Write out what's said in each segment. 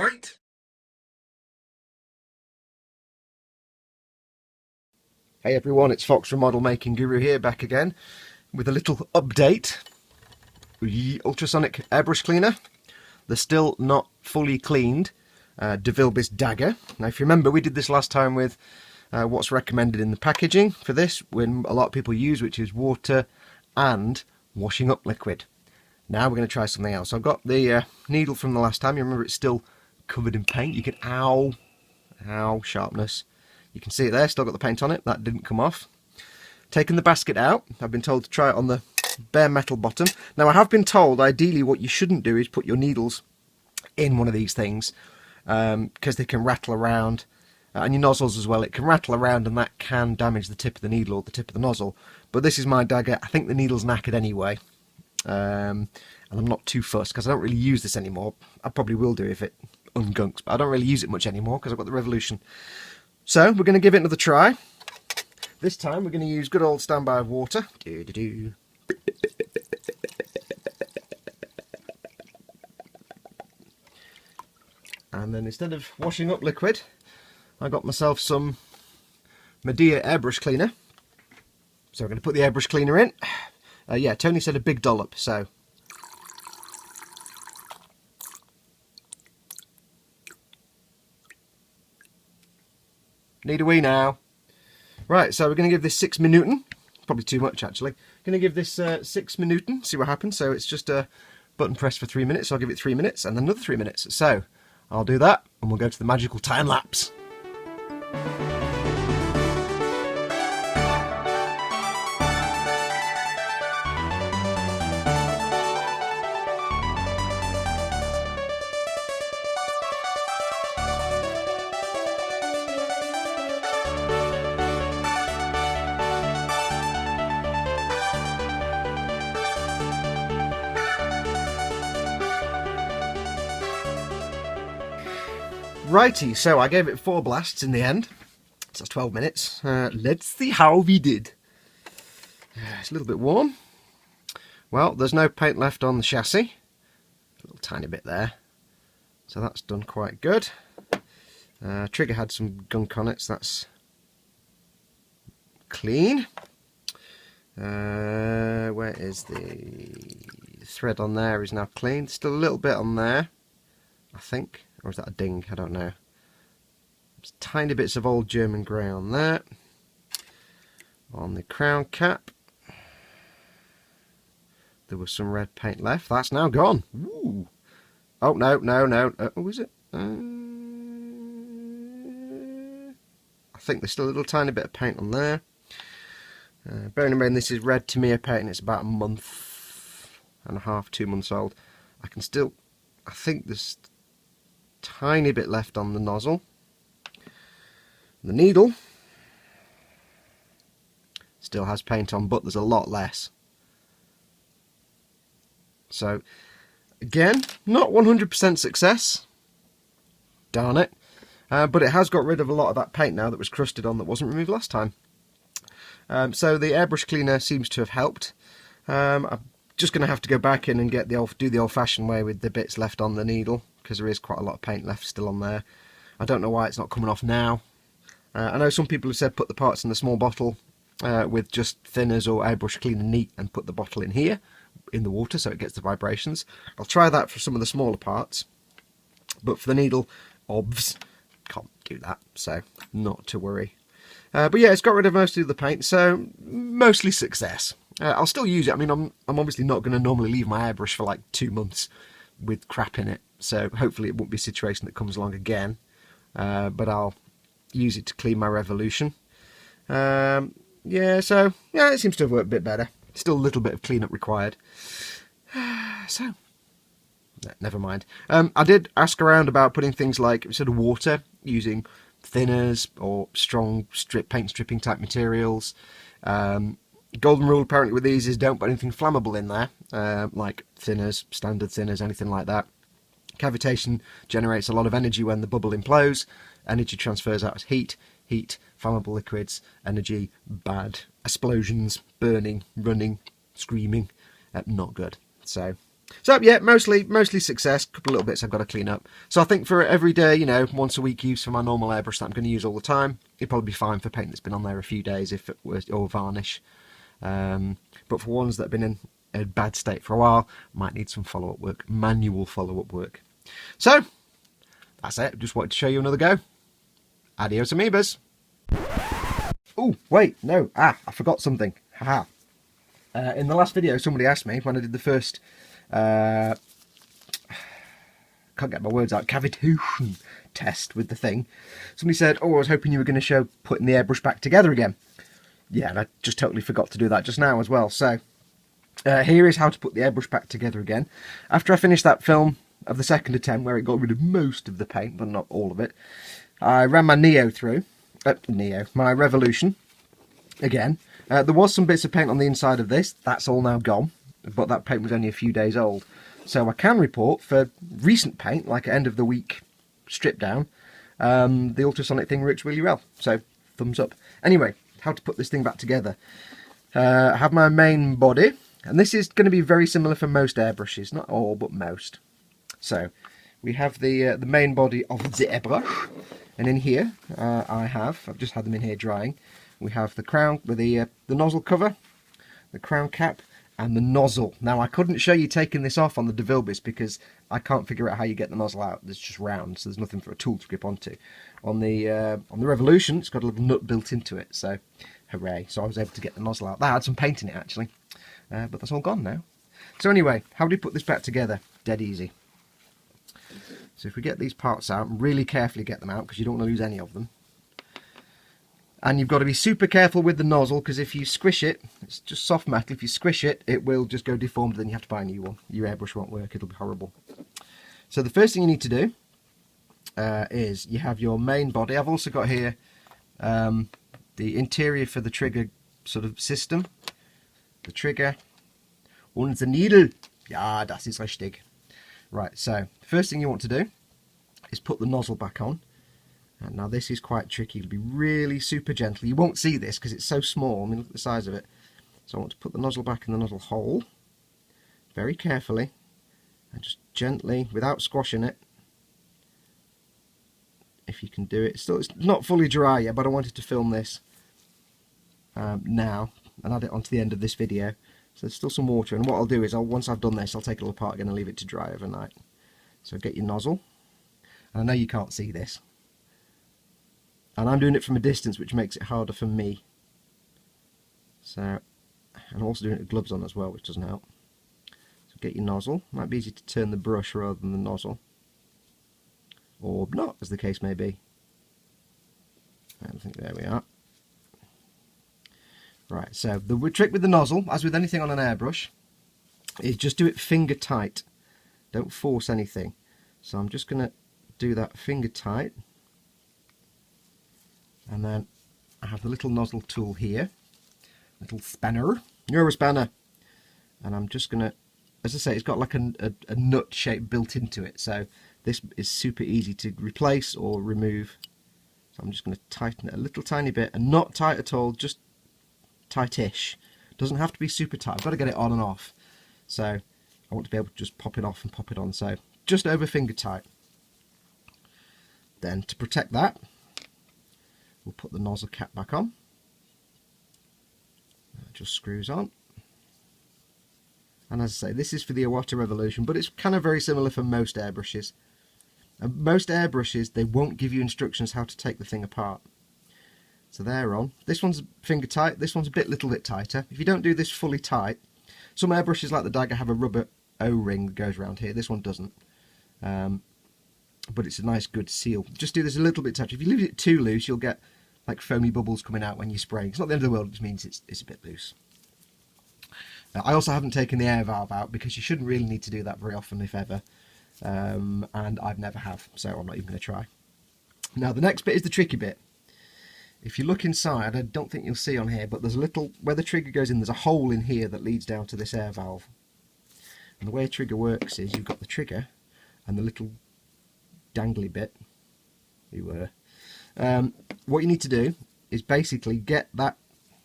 Fight! Hey everyone, it's Foxx from modelmaking.guru here, back again with a little update. The Ultrasonic Airbrush Cleaner. They're still not fully cleaned. DeVilbiss DAGR. Now if you remember, we did this last time with what's recommended in the packaging for this, when a lot of people use, which is water and washing up liquid. Now we're going to try something else. I've got the needle from the last time. You remember it's still covered in paint. You can, ow, sharpness. You can see it there, still got the paint on it. That didn't come off. Taken the basket out. I've been told to try it on the bare metal bottom. Now I have been told ideally what you shouldn't do is put your needles in one of these things, because they can rattle around, and your nozzles as well. It can rattle around and that can damage the tip of the needle or the tip of the nozzle. But this is my dagger. I think the needle's knackered anyway, and I'm not too fussed because I don't really use this anymore. I probably will do if it ungunks, but I don't really use it much anymore because I've got the Revolution. So we're going to give it another try. This time we're going to use good old standby water. And then instead of washing up liquid, I got myself some Medea Airbrush Cleaner. So we're going to put the airbrush cleaner in. Yeah, Tony said a big dollop, so. Need a wee now. Right, so we're going to give this 6 minuten. Probably too much, actually. Going to give this 6 minuten, see what happens. So it's just a button press for 3 minutes. So I'll give it 3 minutes and then another 3 minutes. So I'll do that and we'll go to the magical time lapse. Righty, so I gave it 4 blasts in the end. So that's 12 minutes. Let's see how we did. It's a little bit warm. Well, there's no paint left on the chassis. A little tiny bit there. So that's done quite good. Trigger had some gunk on it, so that's clean. Where is the thread on there is now clean. Still a little bit on there, I think. Or is that a ding? I don't know. There's tiny bits of old German grey on there. On the crown cap, there was some red paint left. That's now gone. Ooh. Oh, no. Oh, is it? I think there's still a little tiny bit of paint on there. Bearing in mind this is red Tamiya paint and it's about a month and a half, 2 months old. I think there's tiny bit left on the nozzle. The needle still has paint on, but there's a lot less. So again, not 100% success. Darn it. But it has got rid of a lot of that paint now that was crusted on that wasn't removed last time. So the airbrush cleaner seems to have helped. I'm just going to have to go back in and get do the old-fashioned way with the bits left on the needle, because there is quite a lot of paint left still on there. I don't know why it's not coming off now. I know some people have said put the parts in the small bottle with just thinners or airbrush cleaner neat and put the bottle in here in the water so it gets the vibrations. I'll try that for some of the smaller parts, but for the needle, obvs, can't do that, so not to worry. But yeah, it's got rid of most of the paint, so mostly success. I'll still use it. I mean, I'm obviously not going to normally leave my airbrush for like 2 months with crap in it, so hopefully it won't be a situation that comes along again. But I'll use it to clean my Revolution. Yeah, so yeah, it seems to have worked a bit better. Still a little bit of cleanup required. So never mind. I did ask around about putting things like, instead of water, using thinners or strong paint stripping type materials. Golden rule apparently with these is don't put anything flammable in there, like thinners, standard thinners, anything like that. Cavitation generates a lot of energy when the bubble implodes. Energy transfers out as heat, flammable liquids, energy, bad, explosions, burning, running, screaming, not good. So So yeah, mostly success. A couple of little bits I've got to clean up. So I think for every day, you know, once a week use for my normal airbrush that I'm going to use all the time, it'd probably be fine for paint that's been on there a few days if it was, or varnish. But for ones that have been in a bad state for a while, might need some follow-up work, manual follow-up work. So that's it. Just wanted to show you another go. Adios amoebas. Oh wait, no, I forgot something. Haha. In the last video, somebody asked me when I did the first, can't get my words out, cavitation test with the thing. Somebody said, oh, I was hoping you were going to show putting the airbrush back together again. Yeah, and I just totally forgot to do that just now as well. So here is how to put the airbrush back together again. After I finished that film of the second attempt, where it got rid of most of the paint, but not all of it, I ran my my Revolution again. There was some bits of paint on the inside of this. That's all now gone, but that paint was only a few days old. So I can report for recent paint, like at end of the week strip down, the ultrasonic thing works really well. So thumbs up. Anyway, how to put this thing back together. I have my main body, and this is going to be very similar for most airbrushes, not all, but most. So we have the main body of the airbrush, and in here I've just had them in here drying. We have the crown with the nozzle cover, the crown cap, and the nozzle. Now I couldn't show you taking this off on the DeVilbiss because I can't figure out how you get the nozzle out. It's just round, so there's nothing for a tool to grip onto. On the Revolution, it's got a little nut built into it, so hooray! So I was able to get the nozzle out. That had some paint in it actually, but that's all gone now. So anyway, how do you put this back together? Dead easy. So if we get these parts out, and really carefully get them out because you don't want to lose any of them. And you've got to be super careful with the nozzle because if you squish it, it's just soft metal, if you squish it, it will just go deformed, then you have to buy a new one. Your airbrush won't work, it'll be horrible. So the first thing you need to do is you have your main body. I've also got here the interior for the trigger sort of system. The trigger und the needle. Ja, das ist richtig. Right, so first thing you want to do is put the nozzle back on. And now this is quite tricky. It'll be really super gentle. You won't see this because it's so small. I mean, look at the size of it. So I want to put the nozzle back in the nozzle hole very carefully and just gently, without squashing it, if you can do it. Still, it's not fully dry yet, but I wanted to film this now and add it onto the end of this video. So there's still some water, and what I'll do is once I've done this, I'll take it all apart again and leave it to dry overnight. So get your nozzle. And I know you can't see this. And I'm doing it from a distance, which makes it harder for me. So, and I'm also doing it with gloves on as well, which doesn't help. So get your nozzle. Might be easy to turn the brush rather than the nozzle. Or not, as the case may be. I think there we are. Right, so the trick with the nozzle, as with anything on an airbrush, is just do it finger tight. Don't force anything. So I'm just going to do that finger tight. And then I have the little nozzle tool here, little spanner, Euro spanner, and I'm just going to, as I say, it's got like a nut shape built into it, so this is super easy to replace or remove. So I'm just going to tighten it a little tiny bit, and not tight at all, just tightish. Doesn't have to be super tight. I've got to get it on and off, so I want to be able to just pop it off and pop it on, so just over finger tight. Then to protect that, we'll put the nozzle cap back on. It just screws on. And as I say, this is for the Iwata Revolution, but it's kind of very similar for most airbrushes. And most airbrushes, they won't give you instructions how to take the thing apart. So they're on. This one's finger tight, this one's a little bit tighter. If you don't do this fully tight, some airbrushes like the Dagger have a rubber O-ring that goes around here. This one doesn't. But it's a nice good seal. Just do this a little bit tight. If you leave it too loose, you'll get like foamy bubbles coming out when you spray. It's not the end of the world, it just means it's a bit loose. I also haven't taken the air valve out because you shouldn't really need to do that very often, if ever. And I've never have, so I'm not even going to try. Now the next bit is the tricky bit. If you look inside, I don't think you'll see on here, but there's a little, where the trigger goes in, there's a hole in here that leads down to this air valve. And the way a trigger works is you've got the trigger and the little dangly bit. What you need to do is basically get that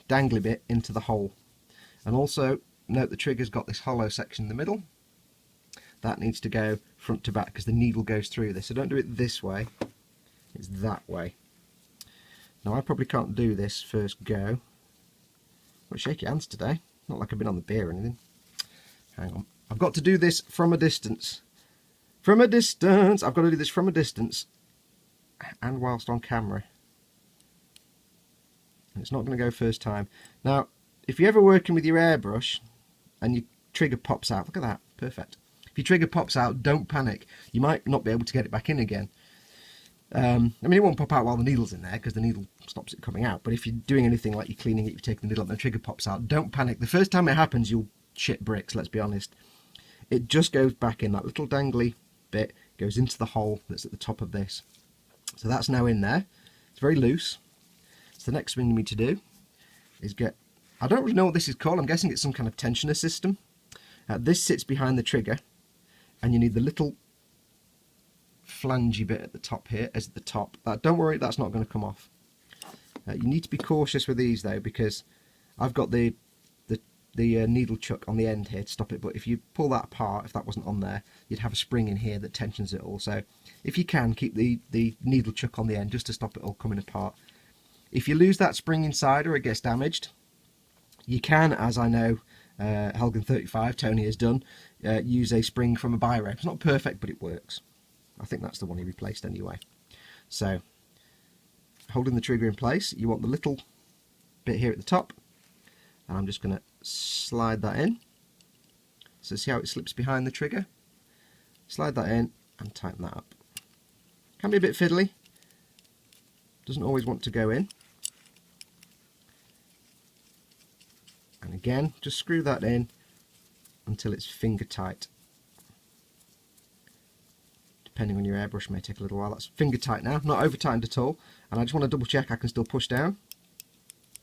dangly bit into the hole. And also note the trigger's got this hollow section in the middle. that needs to go front to back because the needle goes through this. So don't do it this way, it's that way. Now I probably can't do this first go. Got shaky hands today, not like I've been on the beer or anything. Hang on, I've got to do this from a distance. From a distance, I've got to do this from a distance and whilst on camera. And it's not going to go first time. Now, if you're ever working with your airbrush and your trigger pops out, look at that, perfect. If your trigger pops out, don't panic. You might not be able to get it back in again. I mean, it won't pop out while the needle's in there because the needle stops it coming out. But if you're doing anything like you're cleaning it, you've taken the needle up and the trigger pops out, don't panic. The first time it happens, you'll shit bricks, let's be honest. It just goes back in, that little dangly bit goes into the hole that's at the top of this. So that's now in there. It's very loose. So the next thing you need to do is get, I don't really know what this is called, I'm guessing it's some kind of tensioner system. This sits behind the trigger, and you need the little flangey bit at the top here, as at the top. Don't worry, that's not going to come off. You need to be cautious with these though, because I've got the needle chuck on the end here to stop it, but if you pull that apart, if that wasn't on there, you'd have a spring in here that tensions it all. So if you can, keep the needle chuck on the end just to stop it all coming apart. If you lose that spring inside or it gets damaged, you can, as I know Helgen35, Tony has done, use a spring from a biro. It's not perfect, but it works. I think that's the one he replaced anyway. So, holding the trigger in place, you want the little bit here at the top, and I'm just going to slide that in. So see how it slips behind the trigger? Slide that in and tighten that up. Can be a bit fiddly. Doesn't always want to go in. And again, just screw that in until it's finger tight. Depending on your airbrush, may take a little while. That's finger tight now, not over tightened at all. And I just want to double check I can still push down.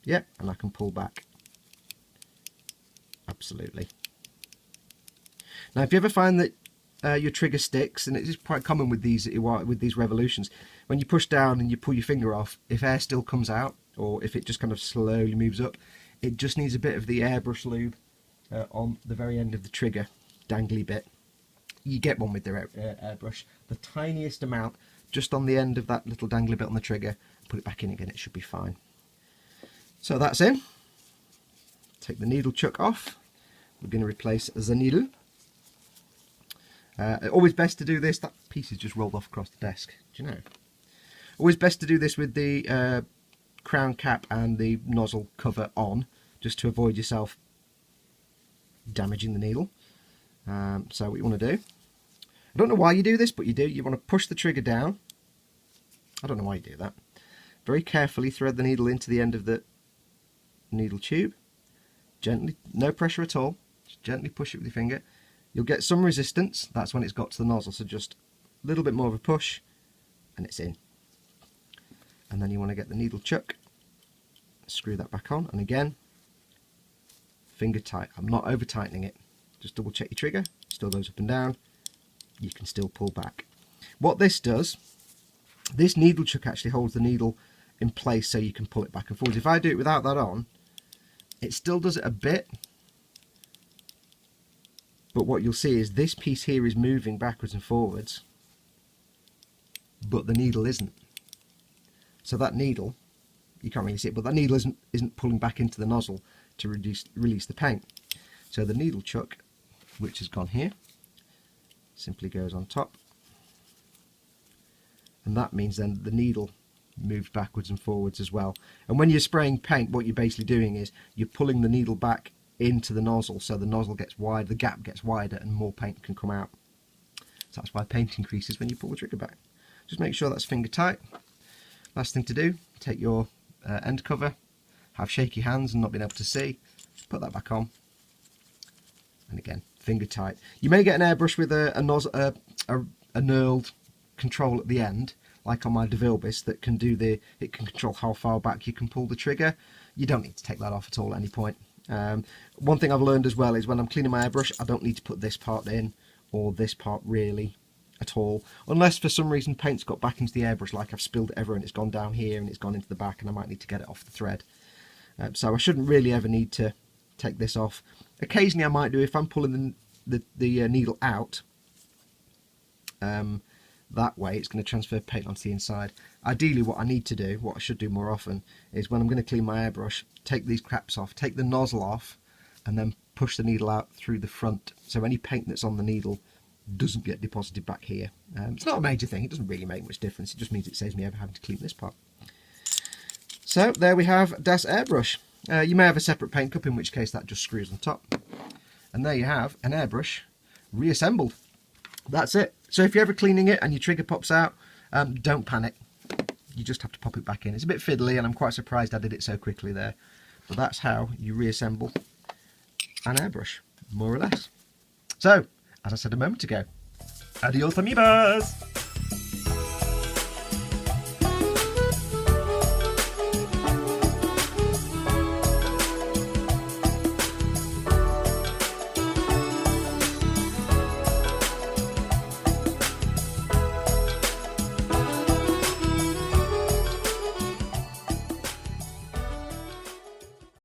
Yep, and I can pull back. Absolutely. Now, if you ever find that your trigger sticks, and it is quite common with these revolutions, when you push down and you pull your finger off, if air still comes out, or if it just kind of slowly moves up, it just needs a bit of the airbrush lube on the very end of the trigger, dangly bit. You get one with the airbrush, the tiniest amount, just on the end of that little dangly bit on the trigger. Put it back in again, it should be fine. So that's in. Take the needle chuck off. We're going to replace the needle. Always best to do this. That piece is just rolled off across the desk. Do you know? Always best to do this with the crown cap and the nozzle cover on, just to avoid yourself damaging the needle. So what you want to do, I don't know why you do this, but you do. You want to push the trigger down. I don't know why you do that. Very carefully thread the needle into the end of the needle tube. Gently, no pressure at all. Just gently push it with your finger. You'll get some resistance. That's when it's got to the nozzle. So just a little bit more of a push, and it's in. And then you want to get the needle chuck, screw that back on, and again, finger tight. I'm not over tightening it. Just double check your trigger. Still goes up and down. You can still pull back. What this does, this needle chuck actually holds the needle in place so you can pull it back and forwards. If I do it without that on, it still does it a bit, but what you'll see is this piece here is moving backwards and forwards, but the needle isn't. So that needle, you can't really see it, but that needle isn't pulling back into the nozzle to release the paint. So the needle chuck, which has gone here, simply goes on top, and that means then the needle moves backwards and forwards as well. And when you're spraying paint, what you're basically doing is you're pulling the needle back into the nozzle, so the nozzle gets wide, the gap gets wider, and more paint can come out. So that's why paint increases when you pull the trigger back. Just make sure that's finger tight. Last thing to do, take your end cover, have shaky hands and not being able to see, put that back on, and again, finger tight. You may get an airbrush with a knurled control at the end, like on my DeVilbiss, that can do it can control how far back you can pull the trigger. You don't need to take that off at all at any point. One thing I've learned as well is when I'm cleaning my airbrush, I don't need to put this part in, or this part really, at all, unless for some reason paint's got back into the airbrush, like I've spilled it everywhere and it's gone down here and it's gone into the back and I might need to get it off the thread. So I shouldn't really ever need to take this off. Occasionally I might do if I'm pulling the needle out that way, it's going to transfer paint onto the inside. Ideally, what I need to do, what I should do more often, is when I'm going to clean my airbrush, take these caps off, take the nozzle off, and then push the needle out through the front, so any paint that's on the needle doesn't get deposited back here. It's not a major thing, it doesn't really make much difference, it just means it saves me ever having to clean this part. So there we have Das Airbrush. You may have a separate paint cup, in which case that just screws on top. And there you have an airbrush reassembled. That's it. So if you're ever cleaning it and your trigger pops out, don't panic. You just have to pop it back in. It's a bit fiddly, and I'm quite surprised I did it so quickly there. But that's how you reassemble an airbrush, more or less. So, as I said a moment ago, adios amigos!